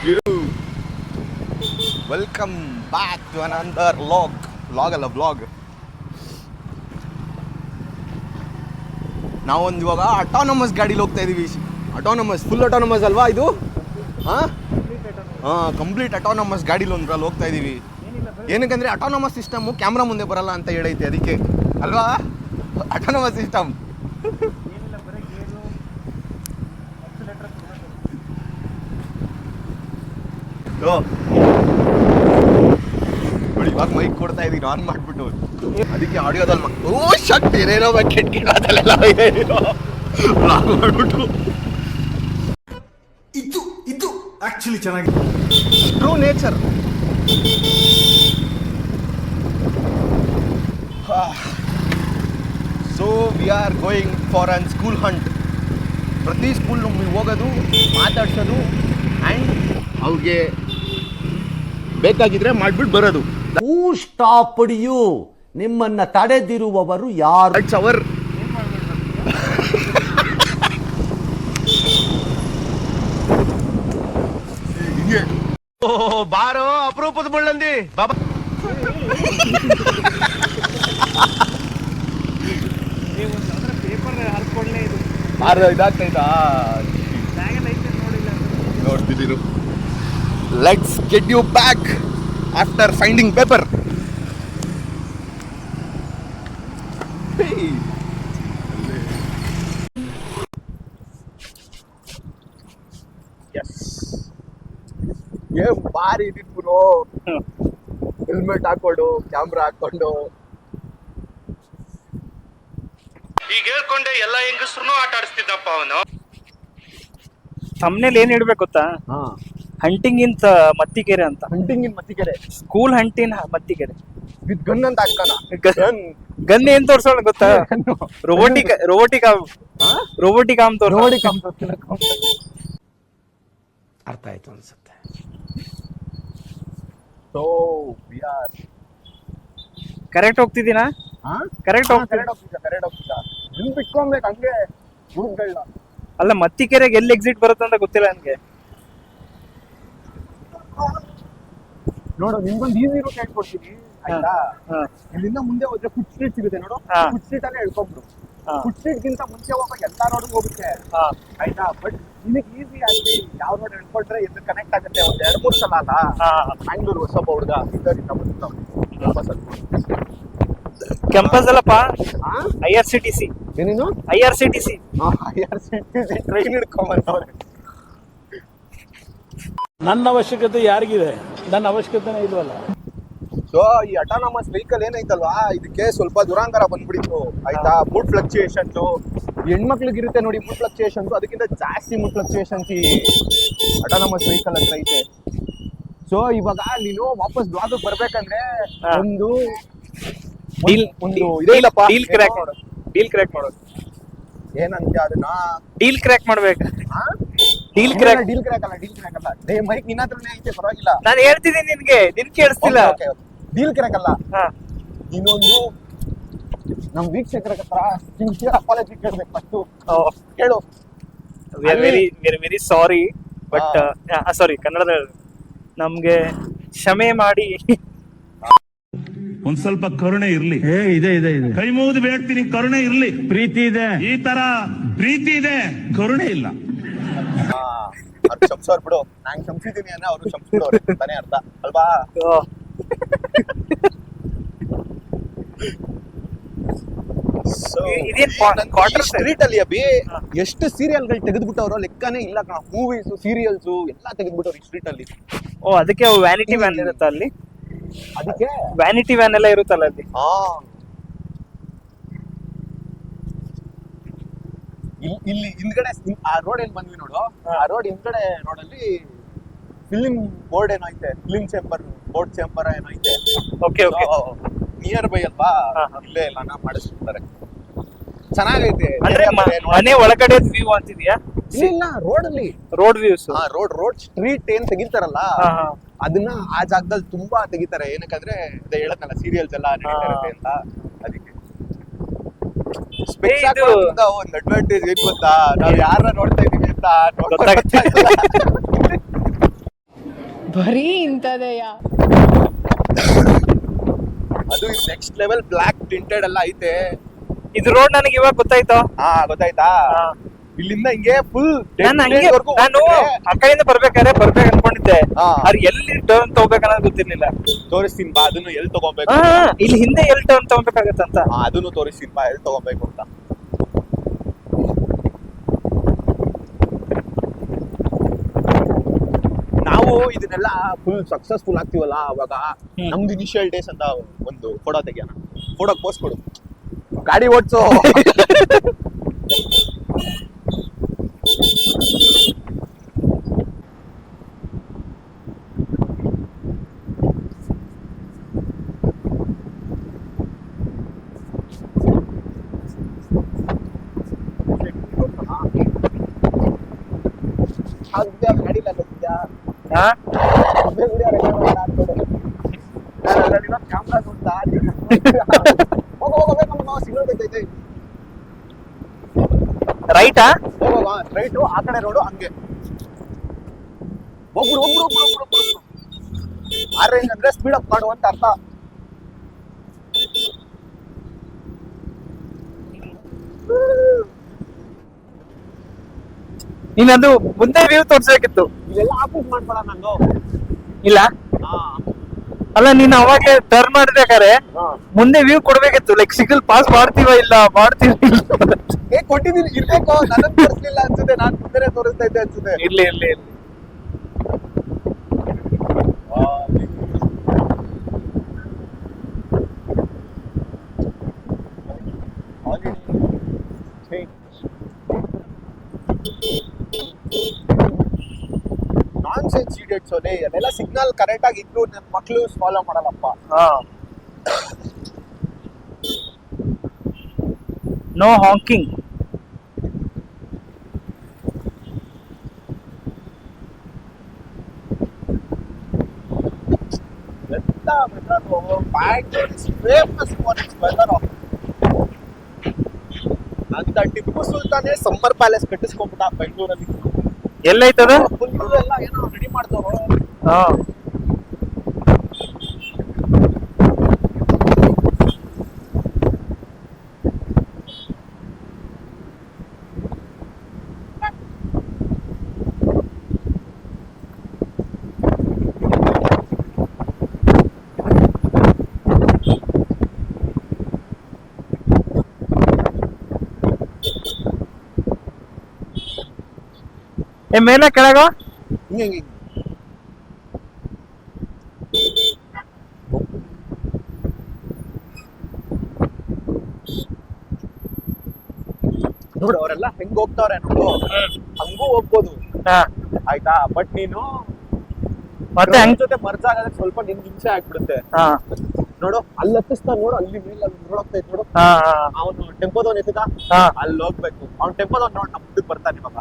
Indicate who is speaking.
Speaker 1: you. Welcome back to another vlog. ನಾವೊಂದು ಇವಾಗ autonomous ಗಾಡೀಲಿ ಹೋಗ್ತಾ ಇದೀವಿ. ಫುಲ್ ಅಟಾನಮಸ್ ಅಲ್ವಾ ಇದು? ಕಂಪ್ಲೀಟ್ ಅಟಾನಮಸ್ ಗಾಡೀಲಿ ಒಂದ್ರಲ್ಲಿ ಹೋಗ್ತಾ ಇದೀವಿ. ಏನಕ್ಕಂದ್ರೆ ಅಟಾನಮಸ್ ಸಿಸ್ಟಮು ಕ್ಯಾಮ್ರಾ ಮುಂದೆ ಬರಲ್ಲ ಅಂತ ಹೇಳೈತೆ, ಅದಕ್ಕೆ ಅಲ್ವಾ ಅಟಾನಮಸ್ ಸಿಸ್ಟಮ್. ಇವಾಗ ಮೈಕ್ ಕೊಡ್ತಾ ಇದೀನಿ ಆನ್ ಮಾಡ್ಬಿಟ್ಟು, ಅದಕ್ಕೆ ಆಡಿಯೋದಲ್ಲಿ ಶಕ್ತಿ ಏನೇನೋ ಕೆಟ್ಟ ಮಾಡ್ಬಿಟ್ಟು
Speaker 2: ಇದು ಆಕ್ಚುಲಿ ಚೆನ್ನಾಗಿದೆ.
Speaker 1: True nature. So we are going for an school hunt. ಪ್ರತಿ ಸ್ಕೂಲ್ ಹೋಗೋದು, ಮಾತಾಡ್ಸೋದು ಆ್ಯಂಡ್ ಅವ್ರಿಗೆ ಬೇಕಾಗಿದ್ರೆ ಮಾಡ್ಬಿಟ್ಟು ಬರೋದು.
Speaker 3: Who stopped you? ನಿಮ್ಮನ್ನ ತಡೆದಿರುವವರು ಯಾರು?
Speaker 1: ಇಟ್ಸ್ ಅವರ್ ಬಾರೋ ಅಪರೂಪದ ಮುಳ್ಳಂದಿ ಬಾಬಾ. ಇದಾಗ್ತೈತಾ ನೋಡ್ತಿದ್ದೀರು. Let's get you back after finding paper. ಏನ್ ಬಾರಿ ಇದಿತ್ತು, ಹೆಲ್ಮೆಟ್ ಹಾಕೊಂಡು ಕ್ಯಾಮ್ರಾ ಹಾಕೊಂಡು
Speaker 4: ಈಗ ಹೇಳ್ಕೊಂಡೆ ಎಲ್ಲ ಹೆಂಗಸ್ರು ಆಟ ಆಡಿಸ್ತಿದ್ದಪ್ಪ ಅವನು.
Speaker 5: ತಮ್ಮನೇಲಿ ಏನ್ ಇಡ್ಬೇಕು ಗೊತ್ತಾ? ಹಂಟಿಂಗ್ ಇನ್ ಮತ್ತಿಕೆರೆ ಅಂತ.
Speaker 1: Hunting in Mattikere,
Speaker 5: school hunting Mattikere
Speaker 1: with gun ಅಂತ ಹಾಕೋಣ.
Speaker 5: ಗನ್ ಏನ್ ತೋರ್ಸೋಣ ಗೊತ್ತಾ? ರೋಬೋಟಿಕ್ ಆಮ್
Speaker 3: ಅರ್ಥ ಆಯ್ತು ಅನ್ಸುತ್ತೆ.
Speaker 1: ಸೊ ವಿ ಆರ್
Speaker 5: ಕರೆಕ್ಟ್ ಹೋಗ್ತಿದ್ದೀನಾ? ಕರೆಕ್ಟ್ ಹೋಗ್ತಿದ್ದ.
Speaker 1: ನಿಮ್ ಬಿಟ್ಕೊಬೇಕು ಹಂಗೆ ರೂಟ್ಗಳನ್ನ.
Speaker 5: ಅಲ್ಲ, ಮತ್ತಿಕೆರೆಗೆ ಎಲ್ಲಿ ಎಕ್ಸಿಟ್ ಬರುತ್ತೆ ಅಂತ ಗೊತ್ತಿಲ್ಲ ನನ್ಗೆ.
Speaker 1: ನೋಡು, ನಿಮ್ಗೊಂದು ಈಸಿ ರೂಟ್ ಹೇಳ್ಕೊಡ್ತೀನಿ ಆಯ್ತಾ? ಇಲ್ಲಿಂದ ಮುಂದೆ ಹೋದ್ರೆ ಫುಡ್ ಸ್ಟ್ರೀಟ್ ಸಿಗುತ್ತೆ ನೋಡು. ಫುಡ್ ಸ್ಟ್ರೀಟ್ ಅಲ್ಲೇ ಹೇಳ್ಕೊಂಡ್ರು. ಫುಡ್ ಸ್ಟ್ರೀಟ್ ಗಿಂತ ಮುಂಚೆ ಹೋಗುವಾಗ ಎಲ್ಲಾ ರೋಡ್ ಹೋಗುತ್ತೆ ಆಯ್ತಾ? ಬಟ್ ನಿನಗೆ ಈಸಿ ಆಗಿ ಯಾವ ರೋಡ್ ಹೇಳ್ಕೊಂಡ್ರೆ ಇದು ಕನೆಕ್ಟ್ ಆಗುತ್ತೆ. ಒಂದ್ 2-3 ಸಲ ಅಲ್ಲ. ಬ್ಯಾಂಗ್ಳೂರ್ ಹೊಸೊಬ್ಬ ಹುಡುಗ ಇದರಿಂದ
Speaker 5: ಕ್ಯಾಂಪಸ್ ಅಲ್ಲಪ್ಪ, IRCTC.
Speaker 1: ಏನೇನು
Speaker 5: IRCTC
Speaker 1: ಟ್ರೈನ್ ಹಿಡ್ಕೊಂಬಂದವ್ರೆ.
Speaker 2: ನನ್ನ ಅವಶ್ಯಕತೆ ಯಾರಿಗಿದೆ? ನನ್ನ ಅವಶ್ಯಕತೆನೇ ಇಲ್ವಲ್ಲ.
Speaker 1: ಸೊ ಈ ಅಟಾನಮಸ್ ವೆಹಿಕಲ್ ಏನೈತಲ್ವಾ, ಇದಕ್ಕೆ ಸ್ವಲ್ಪ ದುರಾಂಕಾರ ಬಂದ್ಬಿಡಿತ್ತು ಆಯ್ತಾ? ಮೂಡ್ ಫ್ಲಕ್ಚುಯೇಷನ್ಸ್ ಹೆಣ್ಮಕ್ಳಿಗೆ ಇರುತ್ತೆ ನೋಡಿ, ಮೂಡ್ ಫ್ಲಕ್ಚುಯೇಷನ್ಸ್ ಅದಕ್ಕಿಂತ ಜಾಸ್ತಿ ಮೂಡ್ ಫ್ಲಕ್ಚುಯೇಷನ್ಸ್ ಈ ಅಟಾನಮಸ್ ವೆಹಿಕಲ್ ಹತ್ರ ಐತೆ. ಸೊ ಇವಾಗ ನೀನು ವಾಪಸ್ ಬ್ಲಾಗ್ ಬರ್ಬೇಕಂದ್ರೆ ಒಂದು ಇದೇನಪ್ಪ,
Speaker 5: ಡೀಲ್ ಕ್ರ್ಯಾಕ್ ಮಾಡೋದು.
Speaker 1: ಏನಂತ ಅದನ್ನ
Speaker 5: ಡೀಲ್ ಕ್ರ್ಯಾಕ್ ಮಾಡ್ಬೇಕು.
Speaker 1: ಡೀಲ್ ಕ್ರ್ಯಾಕ್ ಅಲ್ಲ. ಡೇ ಮೈಕ್ ನಿನ್ನ ಹತ್ರನೇ ಐತೆ, ಪರವಾಗಿಲ್ಲ.
Speaker 5: ನಾನು ಹೇಳ್ತಿದ್ದೀನಿ ನಿನ್ಗೆ ಕೇಳಿಸ್ತಿಲ್ಲ.
Speaker 1: ಡೀಲ್ ಕ್ರ್ಯಾಕ್ ಅಲ್ಲ. ಇನ್ನೊಂದು ನಮ್ ವೀಕ್ಷಕರ ಹತ್ರ ಸಿನ್ಸಿಯರ್ ಅಪಾಲಜಿ ಕೇಳ್ಬೇಕು ಫಸ್ಟ್. ಹೇಳು.
Speaker 5: ವೆರಿ ಸಾರಿ, ಬಟ್ ಸಾರಿ ಕನ್ನಡದ ನಮ್ಗೆ ಕ್ಷಮೆ ಮಾಡಿ.
Speaker 6: ಒಂದ್ ಸ್ವಲ್ಪ ಕರುಣೆ ಇರ್ಲಿ.
Speaker 2: ಇದೆ
Speaker 6: ಕೈ ಮುಗಿದು ಬೇಡ್ತೀನಿ, ಕರುಣೆ ಇರ್ಲಿ.
Speaker 2: ಪ್ರೀತಿ ಇದೆ,
Speaker 6: ಈ ತರ ಪ್ರೀತಿ ಇದೆ, ಕರುಣೆ ಇಲ್ಲ.
Speaker 1: ಕ್ಷಮಿಸೋರ್ ಬಿಡು, ನಾನ್ ಕ್ಷಮಿಸಿದ್ದೀನಿ ಅಂದ್ರೆ ಅವರು ಕ್ಷಮಿಸ್ಬಿಡೋರು ತಾನೇ ಅರ್ಥ ಅಲ್ವಾ? ಸ್ಟ್ರೀಟ್ ಅಲ್ಲಿ ಅಭಿ ಎಷ್ಟು ಸೀರಿಯಲ್ಗಳು ತೆಗೆದ್ಬಿಟ್ಟವ್ರು ಲೆಕ್ಕನೇ ಇಲ್ಲ ಕಣ. ಮೂವೀಸ್, ಸೀರಿಯಲ್ಸ್ ಎಲ್ಲ ತೆಗೆದ್ಬಿಟ್ಟವ್ರು ಈ ಸ್ಟ್ರೀಟ್ ಅಲ್ಲಿ.
Speaker 5: ಓ, ಅದಕ್ಕೆ ವ್ಯಾನಿಟಿ ವ್ಯಾನ್ ಇರುತ್ತಾ ಅಲ್ಲಿ?
Speaker 1: ಅದಕ್ಕೆ
Speaker 5: ವ್ಯಾನಿಟಿ ವ್ಯಾನ್ ಎಲ್ಲ ಇರುತ್ತಲ್ಲ ಅಲ್ಲಿ.
Speaker 1: ಇಲ್ಲಿ ಹಿಂದ್ಗಡೆ ಆ ರೋಡ್ ಏನ್ ಬಂದ್ವಿ ನೋಡು, ಆ ರೋಡ್ ಹಿಂದ್ಗಡೆ ರೋಡಲ್ಲಿ ಫಿಲಿಂ ಬೋರ್ಡ್ ಏನೋ ಐತೆ, ಬೋರ್ಡ್ ಚೇಂಬರ್ ಏನೋ ಐತೆ.
Speaker 5: ಓಕೆ
Speaker 1: ನಿಯರ್ ಬೈ ಅಲ್ವಾ, ಇಲ್ಲೇ ಎಲ್ಲ ಮಾಡಿಸ್ಬಿಡ್ತಾರೆ. ಚೆನ್ನಾಗೈತೆ.
Speaker 5: ಅಂದ್ರೆ ಮನೆ ಒಳಗಡೆ ವ್ಯೂ ಅಂತಿದ್ಯಾ?
Speaker 1: ಇಲ್ಲ, ರೋಡಲ್ಲಿ
Speaker 5: ರೋಡ್ ವ್ಯೂಸ್.
Speaker 1: ರೋಡ್ ಸ್ಟ್ರೀಟ್ ಏನ್ ತೆಗಿತಾರಲ್ಲ ಅದನ್ನ ಆ ಜಾಗದಲ್ಲಿ ತುಂಬಾ ತೆಗಿತಾರೆ. ಏನಕ್ಕಂದ್ರೆ ಅದೇ ಹೇಳದ್ನಲ್ಲ, ಸೀರಿಯಲ್ಸ್ ಎಲ್ಲ ನಡೀತಾ ಅಂತ. ಅದಕ್ಕೆ ಒಂದ್ ಅಡ್ವಾಂಟೇಜ್ ಏನ್ ಗೊತ್ತಾ, ನಾವ್ ಯಾರ ನೋಡ್ತಾ ಇದೀವಿ ಅಂತ
Speaker 7: ಬರೀ ಇಂಥದೆಯಾ?
Speaker 1: ಅದು ನೆಕ್ಸ್ಟ್ ಲೆವೆಲ್ ಬ್ಲಾಕ್ ಟಿಂಟೆಡ್ ಎಲ್ಲ ಐತೆ.
Speaker 5: ಇದು ರೋಡ್ ನನಗೆ ಇವಾಗ ಗೊತ್ತಾಯ್ತು.
Speaker 1: ಹಾ ಗೊತ್ತಾಯ್ತಾ? ಇಲ್ಲಿಂದ ಹಿಂಗೆ ಫುಲ್
Speaker 5: ನಾನು ಆ ಕಡೆಯಿಂದ ಬರ್ಬೇಕು ಅನ್ಕೊಂಡಿದ್ದೆ.
Speaker 1: ಹಾ.
Speaker 5: ಅವ್ರು ಎಲ್ಲಿ ಟರ್ನ್ ತಗೋಬೇಕನ್ನೋದು ಗೊತ್ತಿರ್ಲಿಲ್ಲ.
Speaker 1: ತೋರಿಸ್ತೀನಿ ಬಾ, ಅದನ್ನು ಎಲ್ಲಿ ತಗೋಬೇಕು.
Speaker 5: ಇಲ್ಲಿ ಹಿಂದೆ ಎಲ್ಲಿ ಟರ್ನ್ ತಗೋಬೇಕಾಗತ್ತಂತ.
Speaker 1: ಅದನ್ನು ತೋರಿಸ್ತೀನಿ ಬಾ, ಎಲ್ಲಿ ತಗೋಬೇಕು ಅಂತ. ನಾವು ಇದನ್ನೆಲ್ಲ ಫುಲ್ ಸಕ್ಸಸ್ಫುಲ್ ಆಗ್ತೀವಲ್ಲ ಅವಾಗ ನಮ್ದು ಇನಿಷಿಯಲ್ ಡೇಸ್ ಅಂತ ಒಂದು ಫೋಟೋ ತೆಗಿಯೋಣ. ಫೋಟೋಗೆ ಪೋಸ್ಟ್ ಕೊಡು, ಗಾಡಿ ಓಡ್ಸು.
Speaker 5: ರೈಟಾ?
Speaker 1: ಸ್ಟ್ರೈಟು ಆ ಕಡೆ ರೋಡು ಹಂಗೆ ಹೋಗ್ಬಿಡು. ಆರೇಂಜ್ ಅಂದ್ರೆ ಸ್ಪೀಡ್ ಅಪ್ ಮಾಡು ಅಂತ ಅರ್ಥ.
Speaker 5: ನೀನದು ಮುಂದೆ ವ್ಯೂ ತೋರ್ಸ್ಬೇಕಿತ್ತು.
Speaker 1: ಇವೆಲ್ಲ ಆಫೀಸ್ ಮಾಡ್ಬೇಡ ನಂದು.
Speaker 5: ಇಲ್ಲ ಅಲ್ಲ, ನೀನ್ ಅವಾಗ್ಲೇ ಟರ್ನ್ ಮಾಡ್ಬೇಕಾರೆ ಮುಂದೆ ವ್ಯೂ ಕೊಡ್ಬೇಕಿತ್ತು. ಲೈಕ್ ಸಿಗ್ನಲ್ ಪಾಸ್ ಮಾಡ್ತೀವ ಇಲ್ಲ ಮಾಡ್ತೀವಿ.
Speaker 1: ಕೊಟ್ಟಿದ್ದೀನಿ, ಇರ್ಬೇಕು. ನನಗ್ ತೋರಿಸ್ಲಿಲ್ಲ ಅನ್ಸುತ್ತೆ, ನಾನ್ ಮುಂದೆ ತೋರಿಸ್ತಾ ಇದ್ದೆ ಅನ್ಸುತ್ತೆ.
Speaker 5: ಇರ್ಲಿ.
Speaker 1: ನಾನ್ಸೆನ್ಸ್ ಇಡಿಯಟ್ಸ್ ಅಲ್ಲೇ, ಅದೆಲ್ಲ ಸಿಗ್ನಲ್ ಕರೆಕ್ಟ್ ಆಗಿ ಇದ್ರು ನನ್ನ ಮಕ್ಳು ಫಾಲೋ ಮಾಡಲ್ಲಪ್ಪ.
Speaker 5: ನೋ ಹಾಂಕಿಂಗ್.
Speaker 1: ಅಂತ ಟಿಪ್ಪು ಸುಲ್ತಾನೇ ಸಮ್ಮರ್ ಪ್ಯಾಲೇಸ್ ಕಟ್ಟಿಸ್ಕೊಂಡ್ಬಿಟ್ಟ ಬೆಂಗಳೂರಲ್ಲಿ.
Speaker 5: ಎಲ್ಲೈತದ?
Speaker 1: ಫುಲ್ ಎಲ್ಲ ಏನೋ ರೆಡಿ ಮಾಡ್ತಾರೋ.
Speaker 5: ಮೇಲೆ ಕೆಳಗ
Speaker 1: ಹಿಂಗೆ ನೋಡು, ಅವರೆಲ್ಲ ಹೆಂಗ್ ಹೋಗ್ತಾವ್ರೆ ನೋಡು, ಹಂಗೂ ಹೋಗ್ಬೋದು ಆಯ್ತಾ. ಬಟ್ ನೀನು
Speaker 5: ಮತ್ತೆ ಹಂಗ್
Speaker 1: ಜೊತೆ ಮರ್ಜ್ ಆಗೋದಕ್ಕೆ ಸ್ವಲ್ಪ ನಿನ್ ಹಿಂಸೆ ಆಗ್ಬಿಡುತ್ತೆ. ನೋಡು, ಅಲ್ಲಿ ಹತ್ತಿಸ್ತಾ ನೋಡು, ಅಲ್ಲಿ ಮೇಲೆ ಅಲ್ಲಿ ನೋಡೋಗ್ತೈತೆ ನೋಡು. ಅವನು ಟೆಂಪೋದವನ್ ಎತ್ತದ ಅಲ್ಲಿ ಹೋಗ್ಬೇಕು. ಅವ್ನು ಟೆಂಪೋದವನ್ ನೋಡಿ ನಮ್ಮ ಮುಂದಕ್ಕೆ ಬರ್ತಾನೆ ಇವಾಗ.